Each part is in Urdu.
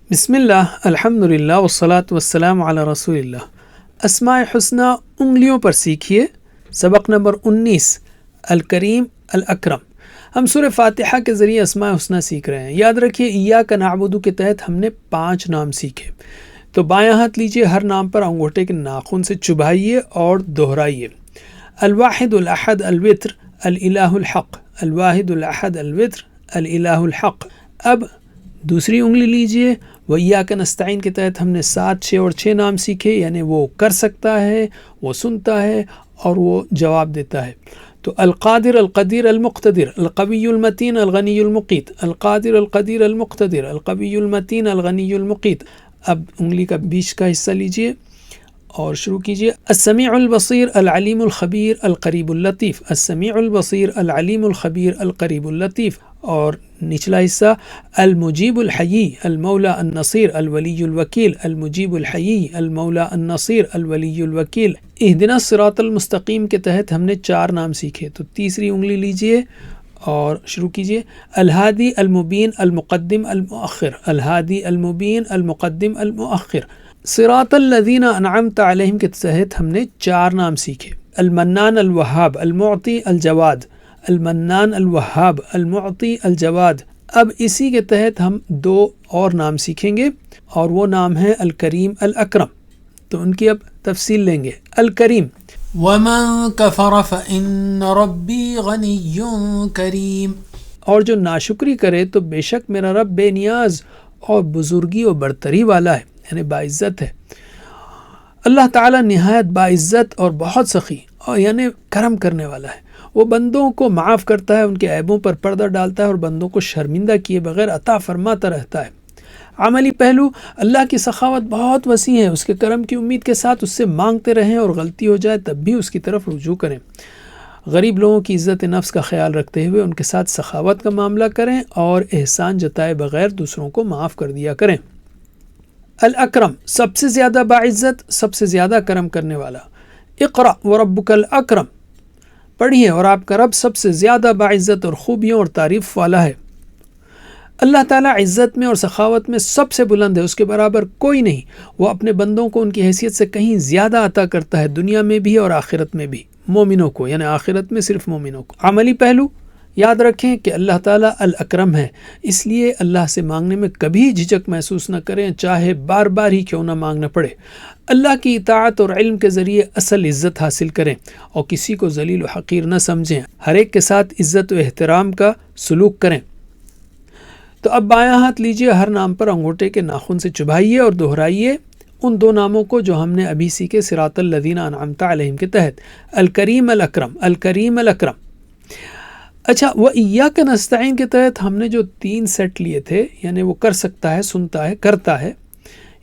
بسم اللہ، الحمدللہ والصلاة والسلام علی رسول اللہ۔ اسماء حسنہ انگلیوں پر سیکھیے، سبق نمبر 19، الکریم الاکرم۔ ہم سورہ فاتحہ کے ذریعے اسماء حسنہ سیکھ رہے ہیں۔ یاد رکھیے ایاک نعبد کے تحت ہم نے 5 نام سیکھے۔ تو بایاں ہاتھ لیجئے، ہر نام پر انگوٹھے کے ناخن سے چبھائیے اور دہرائیے۔ الواحد الاحد الوتر الالہ الحق، الواحد الاحد الوتر الالہ الحق۔ اب دوسری انگلی لیجئے، وَإِيَّاكَ نَسْتَعِينُ کے تحت ہم نے 7، 6 اور 6 نام سیکھے، یعنی وہ کر سکتا ہے، وہ سنتا ہے اور وہ جواب دیتا ہے۔ تو القادر القدیر المقتدر، القوی المتین الغنی المقیت، القادر القدیر المقتدر، القوی المتین الغنی المقیت۔ اب انگلی کا بیچ کا حصہ لیجئے اور شروع کیجئے۔ السمیع البصیر العلیم الخبیر القریب اللطیف، السمیع البصیر العلیم الخبیر القریب اللطیف۔ اور نچلا حصہ المجیب الحیی المولا النصیر الولی الوکیل، المجیب الحیی المولا النصیر الولی الوکیل۔ اہدنا الصراط المستقیم کے تحت ہم نے 4 نام سیکھے۔ تو تیسری انگلی لیجئے اور شروع کیجئے۔ الہادی المبین المقدم المؤخر، الہادی المبین المقدم المؤخر۔ صراط الذین انعمت علیہم کے تحت ہم نے 4 نام سیکھے۔ المنان الوہاب المعطی الجواد، المنان الوہاب المعطی الجواد۔ اب اسی کے تحت ہم 2 اور نام سیکھیں گے اور وہ نام ہے الکریم الاکرم۔ تو ان کی اب تفصیل لیں گے۔ الکریم، وَمَن كَفَرَ فَإِنَّ رَبِّي غَنِيٌّ كَرِيمٌ۔ اور جو ناشکری کرے تو بے شک میرا رب بے نیاز اور بزرگی و برتری والا ہے، یعنی باعزت ہے۔ اللہ تعالیٰ نہایت باعزت اور بہت سخی اور یعنی کرم کرنے والا ہے۔ وہ بندوں کو معاف کرتا ہے، ان کے عیبوں پر پردہ ڈالتا ہے اور بندوں کو شرمندہ کیے بغیر عطا فرماتا رہتا ہے۔ عملی پہلو، اللہ کی سخاوت بہت وسیع ہے، اس کے کرم کی امید کے ساتھ اس سے مانگتے رہیں اور غلطی ہو جائے تب بھی اس کی طرف رجوع کریں۔ غریب لوگوں کی عزت نفس کا خیال رکھتے ہوئے ان کے ساتھ سخاوت کا معاملہ کریں اور احسان جتائے بغیر دوسروں کو معاف کر دیا کریں۔ الاکرم، سب سے زیادہ باعزت، سب سے زیادہ کرم کرنے والا۔ اقرأ وربک الاکرم، پڑھیے اور آپ کا رب سب سے زیادہ باعزت اور خوبیوں اور تعریف والا ہے۔ اللہ تعالیٰ عزت میں اور سخاوت میں سب سے بلند ہے، اس کے برابر کوئی نہیں۔ وہ اپنے بندوں کو ان کی حیثیت سے کہیں زیادہ عطا کرتا ہے، دنیا میں بھی اور آخرت میں بھی، مومنوں کو، یعنی آخرت میں صرف مومنوں کو۔ عملی پہلو، یاد رکھیں کہ اللہ تعالیٰ الاکرم ہے، اس لیے اللہ سے مانگنے میں کبھی جھجک محسوس نہ کریں، چاہے بار بار ہی کیوں نہ مانگنا پڑے۔ اللہ کی اطاعت اور علم کے ذریعے اصل عزت حاصل کریں اور کسی کو ذلیل و حقیر نہ سمجھیں، ہر ایک کے ساتھ عزت و احترام کا سلوک کریں۔ تو اب بایاں ہاتھ لیجئے، ہر نام پر انگوٹھے کے ناخن سے چبھائیے اور دہرائیے ان 2 ناموں کو جو ہم نے ابھی سیکھے صراط الذین انعمت علیہم کے تحت، الکریم الاکرم، الکریم الاکرم۔ اچھا، وَإِيَّاكَ نَسْتَعِينُ کے تحت ہم نے جو 3 سیٹ لیے تھے، یعنی وہ کر سکتا ہے، سنتا ہے، کرتا ہے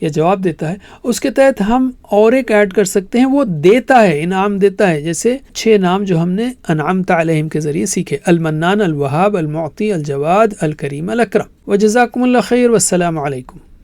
یا جواب دیتا ہے، اس کے تحت ہم اور ایک ایڈ کر سکتے ہیں، وہ دیتا ہے، انعام دیتا ہے، جیسے 6 نام جو ہم نے انعمت علیہم کے ذریعے سیکھے، المنان الوہاب المعطی الجواد الکریم الاکرم۔ وجزاکم اللہ خیر والسلام علیکم۔